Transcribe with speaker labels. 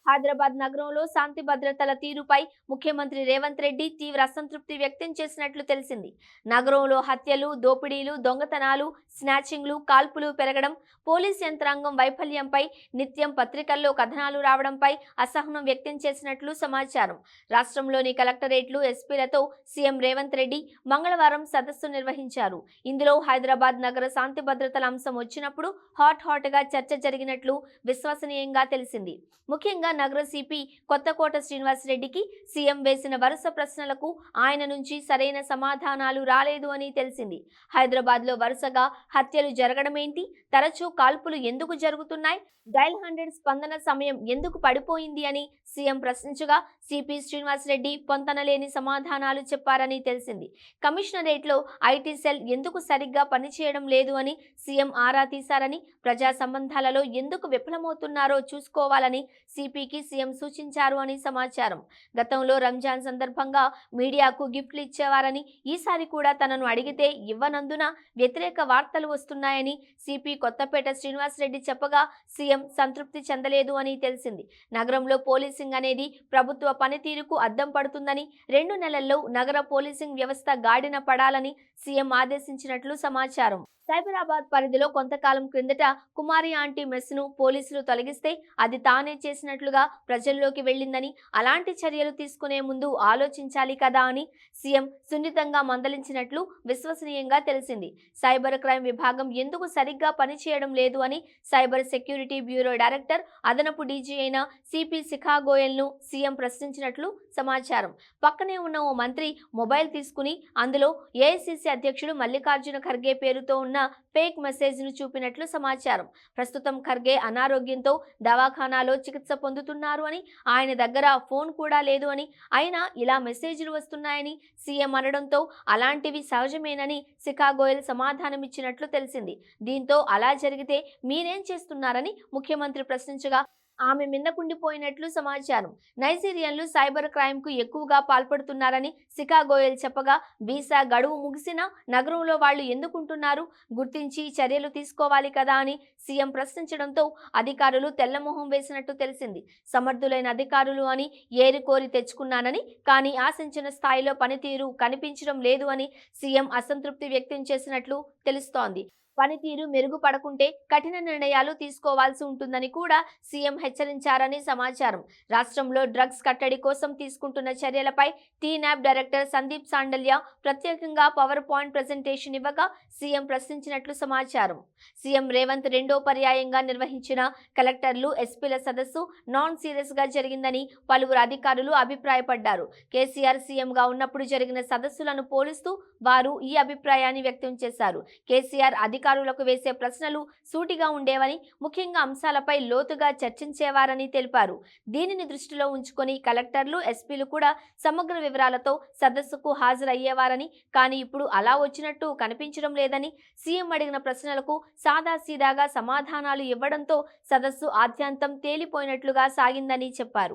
Speaker 1: హైదరాబాద్ నగరంలో శాంతి భద్రతల తీరుపై ముఖ్యమంత్రి రేవంత్ రెడ్డి తీవ్ర అసంతృప్తి వ్యక్తం చేసినట్లు తెలిసింది. నగరంలో హత్యలు, దోపిడీలు, దొంగతనాలు, స్నాచింగ్లు, కాల్పులు పెరగడం, పోలీస్ యంత్రాంగం వైఫల్యంపై నిత్యం పత్రికల్లో కథనాలు రావడంపై అసహనం వ్యక్తం చేసినట్లు సమాచారం. రాష్ట్రంలోని కలెక్టరేట్లు, ఎస్పీలతో సీఎం రేవంత్ రెడ్డి మంగళవారం సదస్సు నిర్వహించారు. ఇందులో హైదరాబాద్ నగర శాంతి భద్రతల అంశం వచ్చినప్పుడు హాట్ గా చర్చ జరిగినట్లు విశ్వసనీయంగా తెలిసింది. ముఖ్యంగా నగర సిపి కొత్తకోట శ్రీనివాసరెడ్డికి సీఎం వేసిన వరుస ప్రశ్నలకు ఆయన నుంచి సరైన సమాధానాలు రాలేదు అని తెలిసింది. హైదరాబాద్లో వరుసగా హత్యలు జరగడమేంటి, తరచూ కాల్పులు ఎందుకు జరుగుతున్నాయి, డయల్ 100 స్పందన సమయం ఎందుకు పడిపోయింది అని సీఎం ప్రశ్నించగా సిపి శ్రీనివాసరెడ్డి పొంతనలేని సమాధానాలు చెప్పారని తెలిసింది. కమిషనరేట్లో ఐటీ సెల్ ఎందుకు సరిగ్గా పనిచేయడం లేదు అని సీఎం ఆరా తీశారని, ప్రజా సంబంధాలలో ఎందుకు విఫలమవుతున్నారో చూసుకోవాలని సిపికి సీఎం సూచించారు అని సమాచారం. గతంలో రంజాన్ సందర్భంగా మీడియాకు గిఫ్ట్లు ఇచ్చేవారని, ఈసారి కూడా తనను అడిగితే ఇవ్వనందున వ్యతిరేక వార్తలు వస్తున్నాయని సిపి కొత్తపేట శ్రీనివాసరెడ్డి చెప్పగా సీఎం సంతృప్తి చెందలేదు అని తెలిసింది. నగరంలో పోలీసింగ్ అనేది ప్రభుత్వ పనితీరుకు అద్దం పడుతుందని, 2 నెలల్లో నగర పోలీసింగ్ వ్యవస్థ గాడిన పడాలని సీఎం ఆదేశించినట్లు సమాచారం. సైబరాబాద్ పరిధిలో కొంతకాలం క్రిందట కుమారి ఆంటీ మెస్ను పోలీసులు తొలగిస్తే అది తానే చేసినట్లుగా ప్రజల్లోకి వెళ్లిందని, అలాంటి చర్యలు తీసుకునే ముందు ఆలోచించాలి కదా అని సీఎం సున్నితంగా మందలించినట్లు విశ్వసనీయంగా తెలిసింది. సైబర్ క్రైమ్ విభాగం ఎందుకు సరిగ్గా పనిచేయడం లేదు అని సైబర్ సెక్యూరిటీ బ్యూరో డైరెక్టర్, అదనపు డీజీ అయిన సిపి శిఖా గోయల్ను సీఎం ప్రశ్నించినట్లు సమాచారం. పక్కనే ఉన్న ఓ మంత్రి మొబైల్ తీసుకుని అందులో ఏఐసీసీ అధ్యక్షుడు మల్లికార్జున ఖర్గే పేరుతో ఉన్న ఫేక్ మెసేజ్ ను చూపినట్లు సమాచారం. ప్రస్తుతం ఖర్గే అనారోగ్యంతో దవాఖానాలో చికిత్స పొందుతున్నారు అని, ఆయన దగ్గర ఫోన్ కూడా లేదు అని, అయినా ఇలా మెసేజ్లు వస్తున్నాయని సీఎం అనడంతో అలాంటివి సహజమేనని శిఖా గోయల్ సమాధానమిచ్చినట్లు తెలిసింది. దీంతో అలా జరిగితే మీరేం చేస్తున్నారని ముఖ్యమంత్రి ప్రశ్నించగా ఆమె మిన్నకుండిపోయినట్లు సమాచారం. నైజీరియన్లు సైబర్ క్రైమ్ కు ఎక్కువగా పాల్పడుతున్నారని శిఖా గోయల్ చెప్పగా, వీసా గడువు ముగిసినా నగరంలో వాళ్లు ఎందుకుంటున్నారు, గుర్తించి చర్యలు తీసుకోవాలి కదా అని సీఎం ప్రశ్నించడంతో అధికారులు తెల్లమొహం వేసినట్టు తెలిసింది. సమర్థులైన అధికారులు అని ఏరికోరి తెచ్చుకున్నానని, కానీ ఆశించిన స్థాయిలో పనితీరు కనిపించడం లేదు అని సీఎం అసంతృప్తి వ్యక్తం చేసినట్లు తెలుస్తోంది. పనితీరు మెరుగుపడకుంటే కఠిన నిర్ణయాలు తీసుకోవాల్సి ఉంటుందని కూడా సీఎం హెచ్చరించారని సమాచారం. రాష్ట్రంలో డ్రగ్స్ కట్టడి కోసం తీసుకుంటున్న చర్యలపై టీనాప్ డైరెక్టర్ సందీప్ సాండల్య ప్రత్యేకంగా పవర్ పాయింట్ ప్రెజెంటేషన్ ఇవ్వగా సీఎం ప్రశ్నించినట్లు సమాచారం. సీఎం రేవంత్ రెండో పర్యాయంగా నిర్వహించిన కలెక్టర్లు, ఎస్పీల సదస్సు నాన్ సీరియస్ గా జరిగిందని పలువురు అధికారులు అభిప్రాయపడ్డారు. కేసీఆర్ సీఎంగా ఉన్నప్పుడు జరిగిన సదస్సులను పోలుస్తూ వారు ఈ అభిప్రాయాన్ని వ్యక్తం చేశారు. కేసీఆర్ అధికారులకు వేసే ప్రశ్నలు సూటిగా ఉండేవని, ముఖ్యంగా అంశాలపై లోతుగా చర్చించేవారని తెలిపారు. దీనిని దృష్టిలో ఉంచుకొని కలెక్టర్లు, ఎస్పీలు కూడా సమగ్ర వివరాలతో సదస్సుకు హాజరయ్యేవారని, కానీ ఇప్పుడు అలా వచ్చినట్టు కనిపించడం లేదని, సీఎం అడిగిన ప్రశ్నలకు సాదాసీదాగా సమాధానాలు ఇవ్వడంతో సదస్సు ఆద్యంతం తేలిపోయినట్లుగా సాగిందని చెప్పారు.